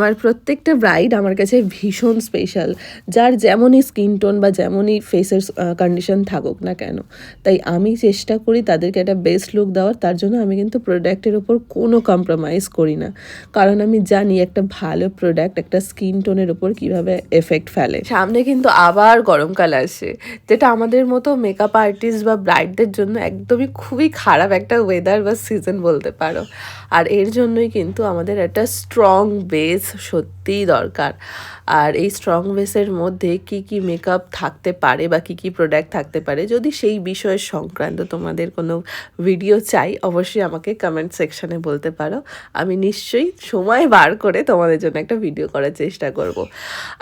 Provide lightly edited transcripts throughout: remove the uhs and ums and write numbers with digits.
আমার প্রত্যেকটা ব্রাইড আমার কাছে ভীষণ স্পেশাল, যার যেমনই স্কিন টোন বা যেমনই ফেসের কন্ডিশন থাকুক না কেন, তাই আমি চেষ্টা করি তাদেরকে একটা বেস্ট লুক দেওয়ার। তার জন্য আমি কিন্তু প্রোডাক্টের ওপর কোনো কম্প্রোমাইজ করি না, কারণ আমি জানি একটা ভালো প্রোডাক্ট একটা স্কিন টোনের ওপর কীভাবে এফেক্ট ফেলে। সামনে কিন্তু আবার গরমকাল আসে, যেটা আমাদের মতো মেকআপ আর্টিস্ট বা ব্রাইডদের জন্য একদমই খুবই খারাপ একটা ওয়েদার বা সিজন বলতে পারো। আর এর জন্যই কিন্তু আমাদের একটা স্ট্রং বেস সত্যিই দরকার। আর এই স্ট্রং বেসের মধ্যে কি কি মেকআপ থাকতে পারে বা কি কি প্রোডাক্ট থাকতে পারে, যদি সেই বিষয়ের সংক্রান্ত তোমাদের কোনো ভিডিও চাই, অবশ্যই আমাকে কমেন্ট সেকশানে বলতে পারো। আমি নিশ্চয়ই সময় বার করে তোমাদের জন্য একটা ভিডিও করার চেষ্টা করব।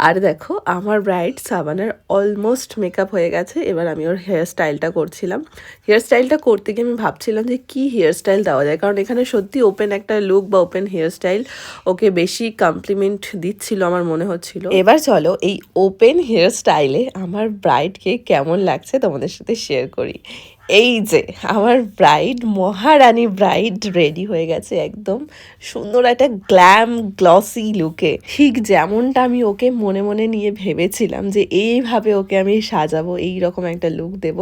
আর দেখো, আমার ব্রাইড সাবানার অলমোস্ট মেকআপ হয়ে গেছে। এবার আমি ওর হেয়ার স্টাইলটা করছিলাম। হেয়ার স্টাইলটা করতে গিয়ে আমি ভাবছিলাম যে কী হেয়ার স্টাইল দেওয়া যায়, কারণ এখানে সত্যি ওপেন একটা লুক বা ওপেন হেয়ার স্টাইল ওকে বেশি কমপ্লিমেন্ট দিচ্ছিল আমার মনে হচ্ছিল। এবার চলো এই ওপেন হেয়ার স্টাইলে আমার ব্রাইডকে কেমন লাগছে তোমাদের সাথে শেয়ার করি। এই যে আমার ব্রাইড, মহারানী ব্রাইড রেডি হয়ে গেছে একদম সুন্দর একটা গ্ল্যাম গ্লসি লুকে, ঠিক যেমনটা আমি ওকে মনে মনে নিয়ে ভেবেছিলাম যে এইভাবে ওকে আমি সাজাবো, এই রকম একটা লুক দেব,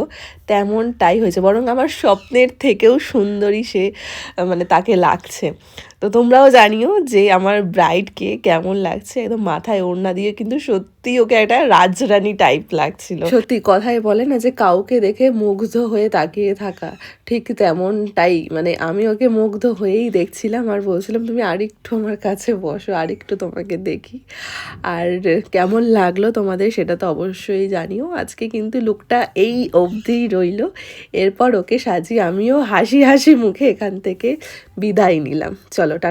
তেমনটাই হয়েছে। বরং আমার স্বপ্নের থেকেও সুন্দরী সে মানে তাকে লাগছে। তো তোমরাও জানিও যে আমার ব্রাইডকে কেমন লাগছে। একদম মাথায় ওড়না দিয়ে কিন্তু সত্যি ওকে একটা রাজরানী টাইপ লাগছিল। সত্যি কথাই বলে না যে কাউকে দেখে মুগ্ধ হয়ে তাকিয়ে থাকা, ঠিক তেমনটাই। মানে আমি ওকে মুগ্ধ হয়েই দেখছিলাম আর বলছিলাম তুমি আরেকটু আমার কাছে বসো, আরেকটু তোমাকে দেখি। আর কেমন লাগলো তোমাদের সেটা তো অবশ্যই জানিও। আজকে কিন্তু লুকটা এই অবধি রইল। এরপর ওকে সাজিয়ে আমিও হাসি হাসি মুখে এখান থেকে বিদায় নিলাম। চলো টাটা।